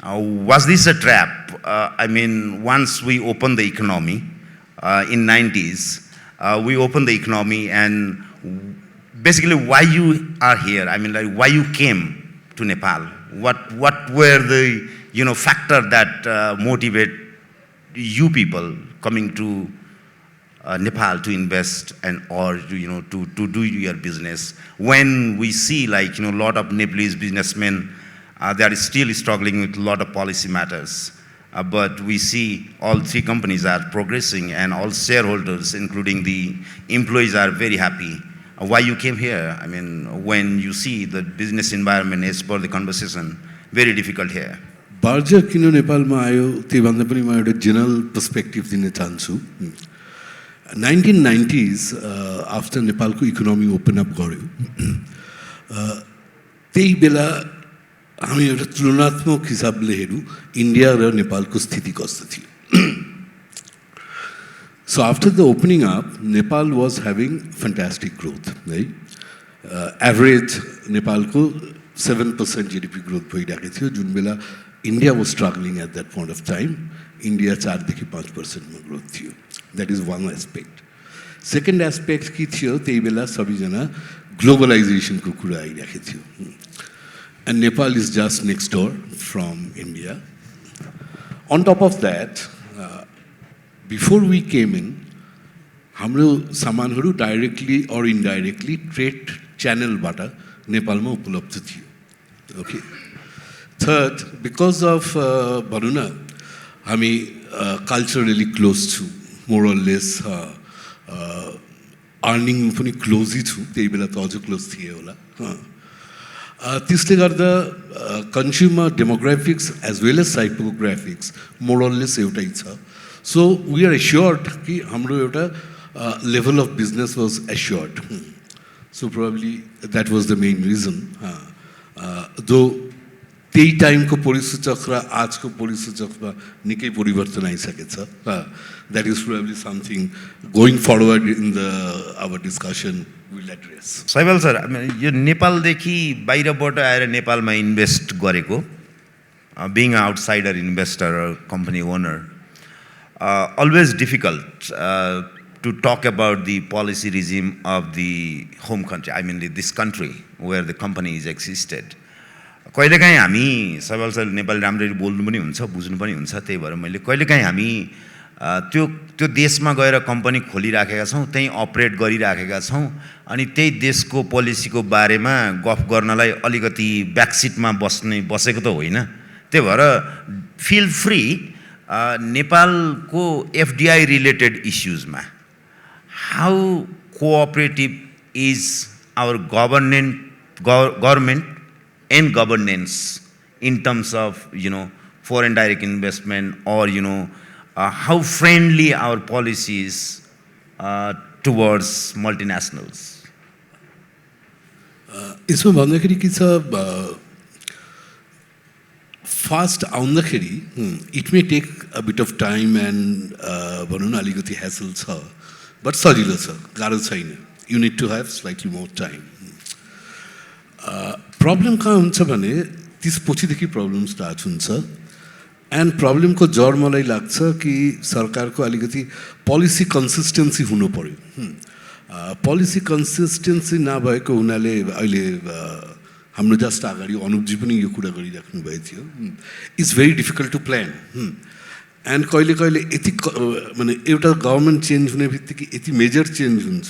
Was this a trap? I mean, once we opened the economy in 90s, we opened the economy, and basically why you are here? I mean, like, why you came to Nepal? What were the factor that motivate you people coming to Nepal to invest and or to do your business, when we see like a lot of Nepalese businessmen they are still struggling with a lot of policy matters, but we see all three companies are progressing and all shareholders including the employees are very happy. Why you came here? I mean, when you see the business environment as per the conversation very difficult here. Barger किन नेपालमा आयो त्यही भन्दा पनि म एउटा general perspective दिन चाहन्छु 1990s आफ्टर नेपालको इकोनोमी ओपन अप गर्यो त्यही बेला हामी एउटा तुलनात्मक हिसाबले हेरौँ इन्डिया र नेपालको स्थिति कस्तो थियो So after the opening up, Nepal was having fantastic growth, right? Average Nepalko 7% GDP growth bhayiरहेको थियो जुन बेला India was struggling at that point of time. India 4 देखि 5% मा growth थियो. That is one aspect. Second aspect के थियो त्यही बेला सबैजना globalization को कुरा आइरहेको थियो. And Nepal is just next door from India. On top of that, before we came in, हाम्रो सामानहरू directly or indirectly trade channel बाट नेपालमा उपलब्ध थियो. Okay. Third, because of भनौँ न हामी culturally close to, more or less earning पनि close ही छु त्यही बेला त अझ close थिए होला. त्यसले गर्दा consumer demographics as well as psychographics more or less एउटै छ. So we are assured कि हाम्रो एउटा level of business was assured. So probably that was the main reason. Though त्यही टाइमको परिसूचक र आजको परिसूचकमा निकै परिवर्तन आइसकेछ. That is probably something going forward in our discussion will address. Saibal sir, यो नेपालदेखि बाहिरबाट आएर नेपालमा इन्भेस्ट गरेको, being an outsider investor or company owner, always difficult to talk about the policy regime of the home country. I mean this country where the company is existed. कहिलेकाहीँ हामी सबैले sir Nepali राम्ररी बोल्नु पनि हुन्छ बुझ्नु पनि हुन्छ त्यही भएर मैले कहिलेकाहीँ हामी त्यो देशमा गएर कम्पनी खोलिराखेका छौँ त्यही अपरेट गरिराखेका छौँ अनि त्यही देशको पोलिसीको बारेमा गफ गर्नलाई अलिकति ब्याकसिटमा बसेको त होइन त्यही भएर फिल फ्री नेपालको एफडीआई रिलेटेड इश्यूजमा how cooperative is our government and governance in terms of foreign direct investment or how friendly our policies towards multinationals. यसमा भन्दाखेरि के छ fast आउँदाखेरि it may take a bit of time and भनौँ न अलिकति hassle छ but सजिलो छ गाह्रो छैन. You need to have slightly more time. Problem कहाँ हुन्छ भने त्यसपछिदेखि प्रब्लम स्टार्ट हुन्छ एन्ड प्रब्लमको जड मलाई लाग्छ कि सरकारको अलिकति पोलिसी कन्सिस्टेन्सी हुनु पर्यो. पोलिसी कन्सिस्टेन्सी नभएको हुनाले अहिले हाम्रो जस्ट अगाडि अनुपजी पनि यो कुरा गरिराख्नु भएको थियो. It's very difficult to plan and कहिले कहिले यति माने एउटा गभर्मेन्ट चेन्ज हुने बित्तिकै यति मेजर चेन्ज हुन्छ.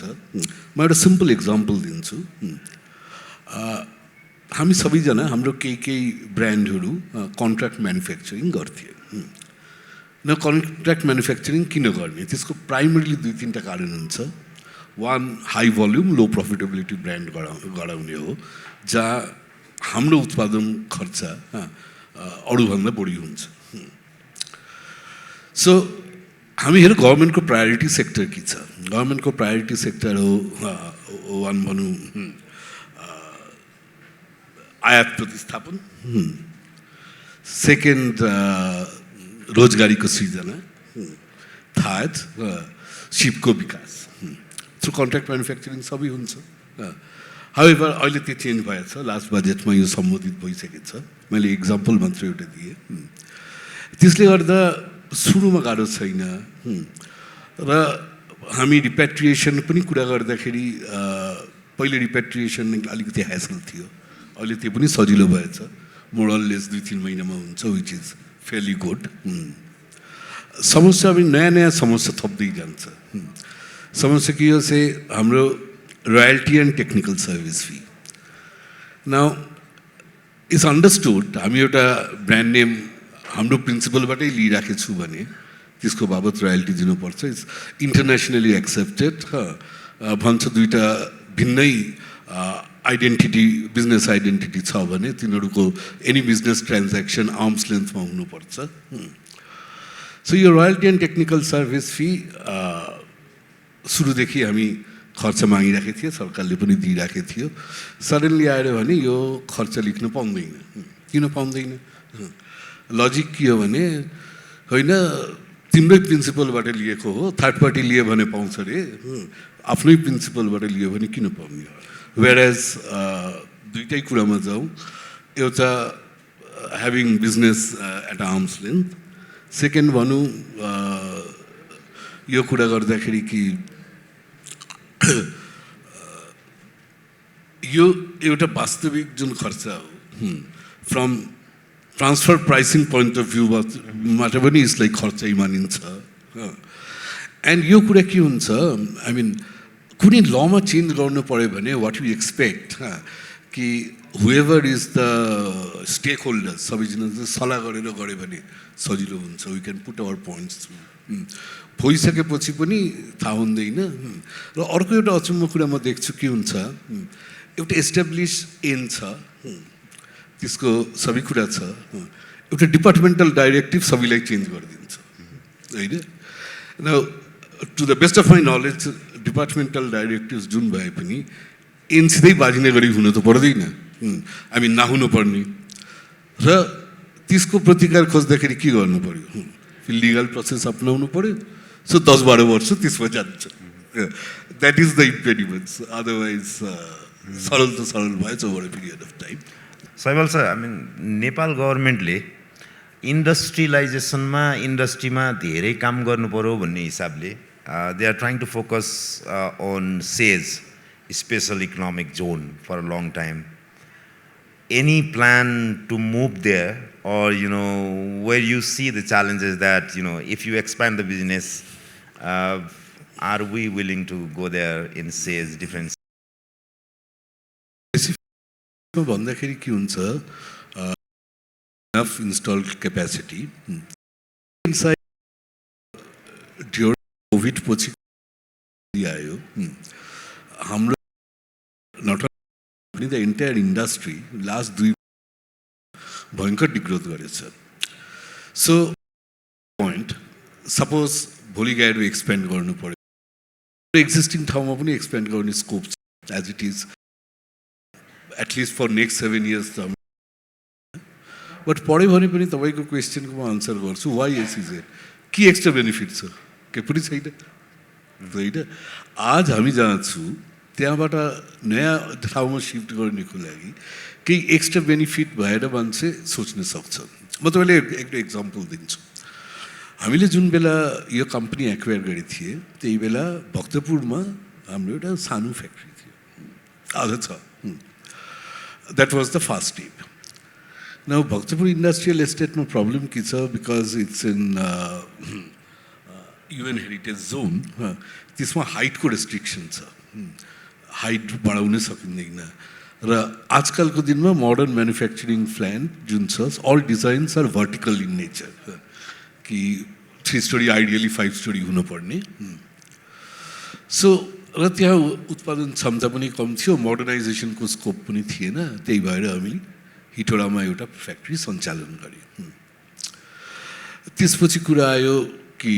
म एउटा सिम्पल इक्जाम्पल दिन्छु. हामी सबैजना हाम्रो केही ब्रान्डहरू कन्ट्र्याक्ट म्यानुफ्याक्चरिङ गर्थ्यो. न कन्ट्र्याक्ट म्यानुफ्याक्चरिङ किन गर्ने त्यसको प्राइमरीली 2-3टा कारण हुन्छ. वान हाई भोल्युम लो प्रफिटेबिलिटी ब्रान्ड गराउने हो जहाँ हाम्रो उत्पादन खर्च अरूभन्दा बढी हुन्छ. सो हामीहरू गभर्मेन्टको प्रायोरिटी सेक्टर के छ? गभर्मेन्टको प्रायोरिटी सेक्टर हो वान भनौँ आयात प्रतिस्थापन, सेकेन्ड रोजगारीको सृजना, थर्ड सिपको विकास. थ्रु कन्ट्र्याक्ट म्यानुफ्याक्चरिङ सबै हुन्छ. हाउएभर अहिले त्यो चेन्ज भएछ लास्ट बजेटमा यो सम्बोधित भइसकेको छ मैले इक्जाम्पल मात्र एउटा दिएँ त्यसले गर्दा सुरुमा गाह्रो छैन र हामी रिप्याट्रिएसन पनि कुरा गर्दाखेरि पहिले रिप्याट्रिएसन अलिकति ह्यासल थियो अहिले त्यो पनि सजिलो भएछ मोरललेस 2-3 महिनामा हुन्छ विच इज फेयरली गुड समस्या पनि नयाँ नयाँ समस्या थप्दै जान्छ समस्या के हो चाहिँ हाम्रो royalty and technical service fee now it's understood हामी एउटा ब्रान्ड नेम हाम्रो प्रिन्सिपलबाटै लिइराखेको छु भने त्यसको बाबत रोयल्टी दिनुपर्छ इट्स इन्टरनेसनली एक्सेप्टेड भन्छ दुईवटा भिन्नै आइडेन्टिटी बिजनेस आइडेन्टिटी छ भने तिनीहरूको एनी बिजनेस ट्रान्ज्याक्सन आर्म्स लेन्थमा हुनुपर्छ सो यो royalty and technical service fee सुरुदेखि हामी खर्च मागिराखेको थियो सरकारले पनि दिइराखेको थियो सडनली आएर भने यो खर्च लेख्न पाउँदैन किन पाउँदैन लजिक के हो भने होइन तिम्रै प्रिन्सिपलबाट लिएको हो थर्ड पार्टी लियो भने पाउँछ अरे आफ्नै प्रिन्सिपलबाट लियो भने किन पाउने वेयरएज दुईटै कुरामा जाउँ एउटा having business at arm's length second भनौँ यो कुरा गर्दाखेरि कि यो एउटा वास्तविक जुन खर्च हो from transfer pricing point of भ्यूबाट पनि यसलाई खर्चै मानिन्छ एन्ड यो कुरा के हुन्छ आई मिन कुनै लमा चेन्ज गर्नु पऱ्यो भने वाट यु एक्सपेक्ट कि whoever is the stakeholders सबैजना सल्लाह गरेर गऱ्यो भने सजिलो हुन्छ we can put our points भइसकेपछि पनि थाहा हुँदैन र अर्को एउटा अचम्म कुरा म देख्छु के हुन्छ एउटा एस्टाब्लिस एन छ त्यसको सबै कुरा छ एउटा डिपार्टमेन्टल डाइरेक्टिभ सबैलाई चेन्ज गरिदिन्छ होइन न to the best of my knowledge departmental directive जुन भए पनि एनसितै बाजिने गरी हुनु त पर्दैन आई मिन नहुनु पर्ने र त्यसको प्रतिकार खोज्दाखेरि के गर्नु पर्यो लिगल प्रोसेस अपनाउनु पर्यो सो 10-12 वर्ष त्यसमा जान्छ that is the impediments otherwise सरल त सरल भएछ over a period of time सैबल सर आई मिन नेपाल गभर्मेन्टले इन्डस्ट्रियलाइजेसनमा इन्डस्ट्रीमा धेरै काम गर्नु पर्यो भन्ने हिसाबले they are trying to focus on SEZ special economic zone for a long time any plan to move there or where you see the challenges that if you expand the business are we willing to go there in sales different भन्दाखेरि के हुन्छ enough installed capacity inside during covid पछि आयो हाम्रो not only the entire industry last 2 भयङ्कर degrowth गरेछ so point suppose भोलि गएर एक्सपेन्ड गर्नु पर्यो एक्जिस्टिङ ठाउँमा पनि एक्सपेन्ड गर्ने स्कोप छ as it is at least for next 7 years त बट पढ्यो भने पनि तपाईँको क्वेसनको म आन्सर गर्छु वाइ एस इज इट के एक्स्ट्रा बेनिफिट छ केही पनि छैन होइन आज हामी जहाँ छु त्यहाँबाट नयाँ ठाउँमा सिफ्ट गर्नेको लागि केही एक्स्ट्रा बेनिफिट भएर मान्छे सोच्न सक्छ म तपाईँलाई एउटा इक्जाम्पल दिन्छु हामीले जुन बेला यो कम्पनी एक्वायर गरेको थिएँ त्यही बेला भक्तपुरमा हाम्रो एउटा सानो फ्याक्ट्री थियो आज छ that was the first step न भक्तपुर इन्डस्ट्रियल एस्टेटमा प्रब्लम के छ because it's in UN heritage zone त्यसमा हाइटको रेस्ट्रिक्सन छ हाइट बढाउन सकिँदैन र आजकलको दिनमा मोडर्न म्यानुफ्याक्चरिङ प्लान्ट जुन छ all designs are vertical in nature कि 3 story आइडियली 5 story हुनुपर्ने सो र त्यहाँ उत्पादन क्षमता पनि कम थियो मोडर्नाइजेसनको स्कोप पनि थिएन त्यही भएर हामीले हिटोडामा एउटा फ्याक्ट्री सञ्चालन गऱ्यौँ त्यसपछि कुरा आयो कि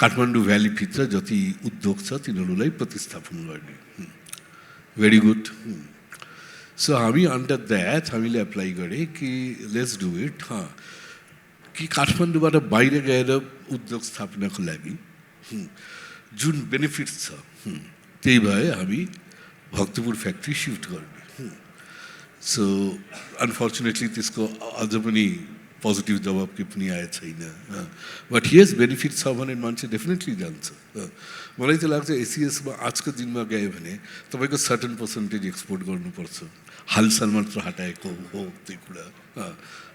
काठमाडौँ भ्यालीभित्र जति उद्योग छ तिनीहरूलाई प्रतिस्थापन गर्ने भेरी गुड सो हामी अन्डर द्याट हामीले एप्लाई गरेँ कि लेट्स डु इट कि काठमाडौँबाट बाहिर गएर उद्योग स्थापनाको लागि जुन बेनिफिट्स छ त्यही भए हामी भक्तपुर फ्याक्ट्री शिफ्ट गर्ने सो अनफर्चुनेटली त्यसको अझ पनि पोजिटिभ जवाब केही पनि आएको छैन बट यस बेनिफिट छ भने मान्छे डेफिनेटली जान्छ मलाई चाहिँ लाग्छ एसिएसमा आजको दिनमा गयो भने तपाईँको सर्टन पर्सेन्टेज एक्सपोर्ट गर्नुपर्छ हालसाल मात्र हटाएको हो त्यो कुरा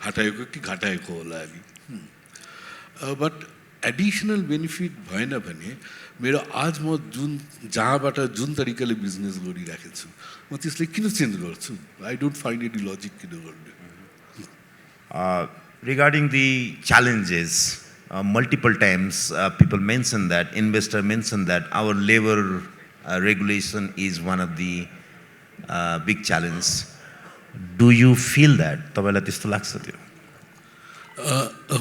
हटाएको कि घटाएको होला अलि बट एडिसनल बेनिफिट भएन भने मेरो आज म जुन जहाँबाट जुन तरिकाले बिजनेस गरिराखेको छु म त्यसले किन चेन्ज गर्छु I don't find any logic किन गर्ने Regarding the challenges, multiple times people mention that, investor mention that our labor regulation is one of the big challenge. Do you feel that? तपाईलाई त्यस्तो लाग्छ त्यो?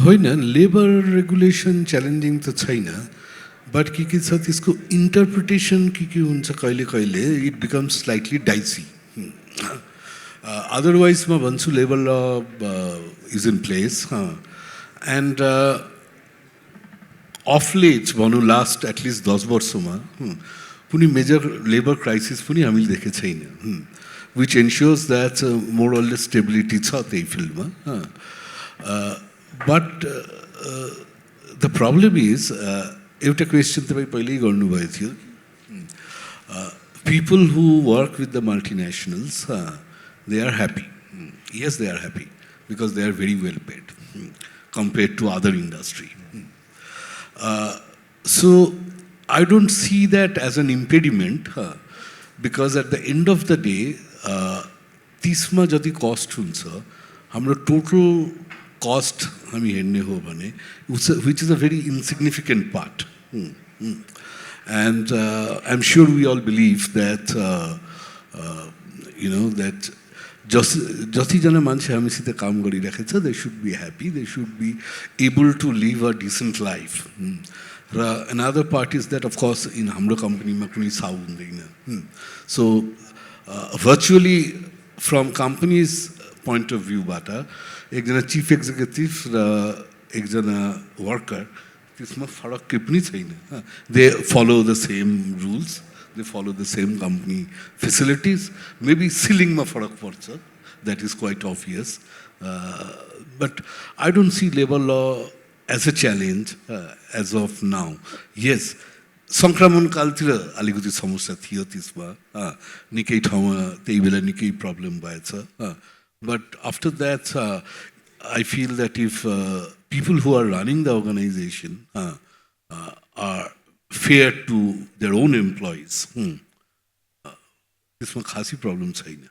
होइन लेबर रेगुलेसन च्यालेन्जिङ त छैन but के छ त्यसको इन्टरप्रिटेसन के हुन्छ कहिले कहिले it becomes slightly dicey otherwise म भन्छु labour law is in place and of late भनौँ लास्ट एटलिस्ट 10 वर्षमा कुनै मेजर लेबर क्राइसिस पनि हामीले देखेको छैन which ensures that more or less stability छ त्यही फिल्डमा बट द प्रब्लम इज एउटा क्वेसन तपाईँ पहिल्यै गर्नुभएको थियो people who work with the मल्टिनेसनल्स they are happy. Yes, they are happy because they are very well paid compared to other industry. So I don't see that as an impediment because at the end of the day, tisma jati cost huncha, hamro total cost hami herne ho bhane, which is a very insignificant part. And I'm sure we all believe that that जतिजना मान्छे हामीसित काम गरिरहेको छ they should be happy they should be able to live a decent life र another part is that of course in हाम्रो कम्पनीमा कुनै साउ हुँदैन so virtually from company's point of भ्यूबाट एकजना चिफ एक्जिक्युटिभ र एकजना वर्कर त्यसमा फरक केही पनि छैन they follow the same rules they follow the same company facilities maybe ceiling ma farak parcha that is quite obvious but I don't see labor law as a challenge as of now yes संक्रमण कालतिर अलिकति समस्या थियो त्यसमा निकै ठाउँमा त्यही बेला निकै प्रब्लम भएछ but after that I feel that if people who are running the organization are fair to their own employees. त्यसमा खासै प्रब्लम छैन